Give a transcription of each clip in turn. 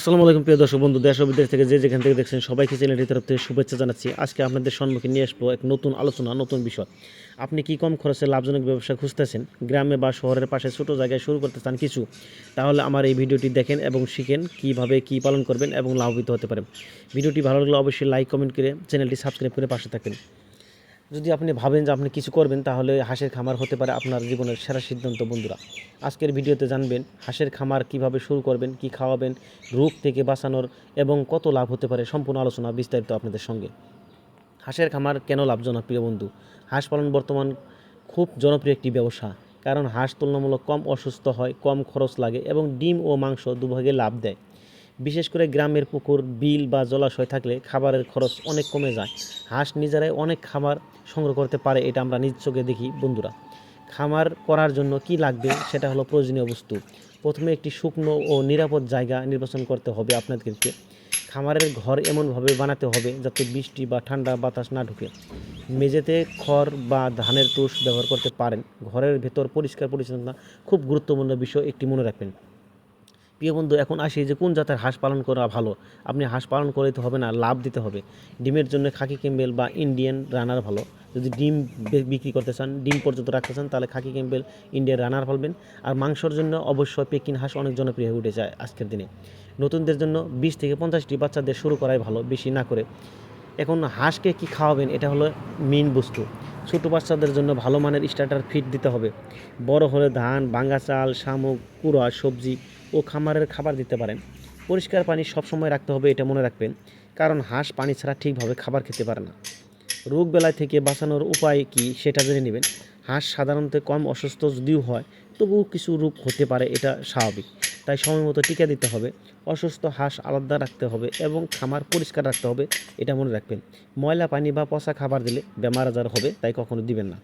আসসালামু আলাইকুম প্রিয় দর্শক বন্ধু, দেশ ও বিদেশ থেকে যে যেখান থেকে দেখছেন সবাইকে চ্যানেলটির তরফ থেকে শুভেচ্ছা জানাচ্ছি। আজকে আপনাদের সম্মুখে নিয়ে আসবো এক নতুন আলোচনা, নতুন বিষয়। আপনি কি কম খরচে লাভজনক ব্যবসা খুঁজতেছেন, গ্রামে বা শহরের পাশে ছোট জায়গায় শুরু করতে চান কিছু, তাহলে আমার এই ভিডিওটি দেখেন এবং শিখেন কীভাবে কী পালন করবেন এবং লাভবিত হতে পারেন। ভিডিওটি ভালো লাগলে অবশ্যই লাইক কমেন্ট করে চ্যানেলটি সাবস্ক্রাইব করে পাশে থাকবেন। যদি আপনি ভাবেন যে আপনি কিছু করবেন, তাহলে হাঁসের খামার হতে পারে আপনার জীবনের সেরা সিদ্ধান্ত। বন্ধুরা, আজকের ভিডিওতে জানবেন হাঁসের খামার কিভাবে শুরু করবেন, কি খাওয়াবেন, রোগ থেকে বাঁচানোর এবং কত লাভ হতে পারে। সম্পূর্ণ আলোচনা বিস্তারিত আপনাদের সঙ্গে। হাঁসের খামার কেন লাভজনক প্রিয় বন্ধু? হাঁস পালন বর্তমান খুব জনপ্রিয় একটি ব্যবসা, কারণ হাঁস তুলনামূলক কম অসুস্থ হয়, কম খরচ লাগে এবং ডিম ও মাংস দুভাগে লাভ দেয়। বিশেষ করে গ্রামের পুকুর, বিল বা জলাশয় থাকলে খাবারের খরচ অনেক কমে যায়। হাঁস নিজেরাই অনেক খাবার সংগ্রহ করতে পারে, এটা আমরা নিজ চোখে দেখি। বন্ধুরা, খামার করার জন্য কি লাগবে সেটা হলো প্রয়োজনীয় বস্তু। প্রথমে একটি শুকনো ও নিরাপদ জায়গা নির্বাচন করতে হবে আপনাদেরকে। খামারের ঘর এমনভাবে বানাতে হবে যাতে বৃষ্টি বা ঠান্ডা বাতাস না ঢুকে। মেঝেতে খড় বা ধানের তুষ ব্যবহার করতে পারেন। ঘরের ভেতর পরিষ্কার পরিচ্ছন্নতা খুব গুরুত্বপূর্ণ বিষয়, একটি মনে রাখবেন। প্রিয় বন্ধু, এখন আসি যে কোন জাতের হাঁস পালন করা ভালো। আপনি হাঁস পালন করতে হবে না, লাভ দিতে হবে। ডিমের জন্য খাকি ক্যাম্বেল বা ইন্ডিয়ান রানার ভালো। যদি ডিম বিক্রি করতে চান, ডিম পর্যন্ত রাখতে চান, তাহলে খাকি ক্যাম্বেল, ইন্ডিয়ান রানার পালবেন। আর মাংসর জন্য অবশ্যই পেকিন হাঁস অনেক জনপ্রিয় হয়ে উঠে যায় আজকের দিনে। নতুনদের জন্য 20 থেকে 50টি বাচ্চাদের শুরু করাই ভালো, বেশি না করে। এখন হাঁসকে কি খাওয়াবেন, এটা হলো মেইন বস্তু। ছোটো বাচ্চাদের জন্য ভালো মানের স্টার্টার ফিড দিতে হবে। বড় হলে ধান, ভাঙা চাল, শামুক, কুড়া, সবজি ও খামারের খাবার দিতে পারেন। পরিষ্কার পানি সবসময় রাখতে হবে, এটা মনে রাখবেন, কারণ হাঁস পানি ছাড়া ঠিকভাবে খাবার খেতে পারে না। রোগ বেলায় থেকে বাঁচানোর উপায় কি সেটা জেনে নেবেন। হাঁস সাধারণত কম অসুস্থ যদিও হয়, তবুও কিছু রোগ হতে পারে, এটা স্বাভাবিক। তাই সময় মতো টিকা দিতে হবে। অসুস্থ হাঁস আলাদা রাখতে হবে এবং খামার পরিষ্কার রাখতে হবে, এটা মনে রাখবেন। ময়লা পানি বা পচা খাবার দিলে বেমার আজার হবে, তাই কখনো দিবেন না।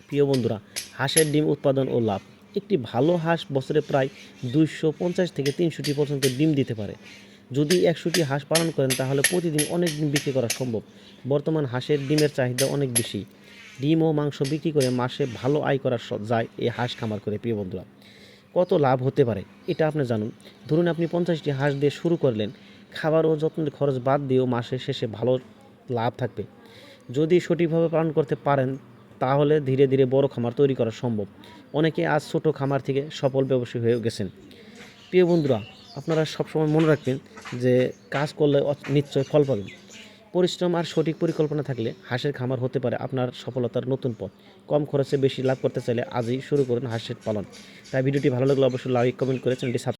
প্রিয় বন্ধুরা, হাঁসের ডিম উৎপাদন ও লাভ। একটি ভালো হাঁস বছরে প্রায় 250 থেকে 300টি পর্যন্ত ডিম দিতে পারে। যদি 100টি হাঁস পালন করেন, তাহলে প্রতিদিন অনেক ডিম বিক্রি করা সম্ভব। বর্তমান হাঁসের ডিমের চাহিদা অনেক বেশি। ডিম ও মাংস বিক্রি করে মাসে ভালো আয় করা যায় এই হাঁস খামার করে। প্রিয় বন্ধুরা, কত লাভ হতে পারে এটা আপনি জানুন। ধরুন আপনি 50টি হাঁস দিয়ে শুরু করলেন, খাবার ও যত্নের খরচ বাদ দিয়েও মাসের শেষে ভালো লাভ থাকবে। যদি সঠিকভাবে পালন করতে পারেন, তাহলে ধীরে ধীরে বড় খামার তৈরি করা সম্ভব। অনেকে আজ ছোট খামার থেকে সফল ব্যবসায়ী হয়ে গেছেন। প্রিয় বন্ধুরা, আপনারা সবসময় মনে রাখবেন যে কাজ করলে নিশ্চয় ফল পাবেন। পরিশ্রম আর সঠিক পরিকল্পনা থাকলে হাঁসের খামার হতে পারে আপনার সফলতার নতুন পথ। কম খরচে বেশি লাভ করতে চাইলে আজই শুরু করুন হাঁসের পালন। তাই ভিডিওটি ভালো লাগলে অবশ্যই লাইক কমেন্ট করে চ্যানেলটি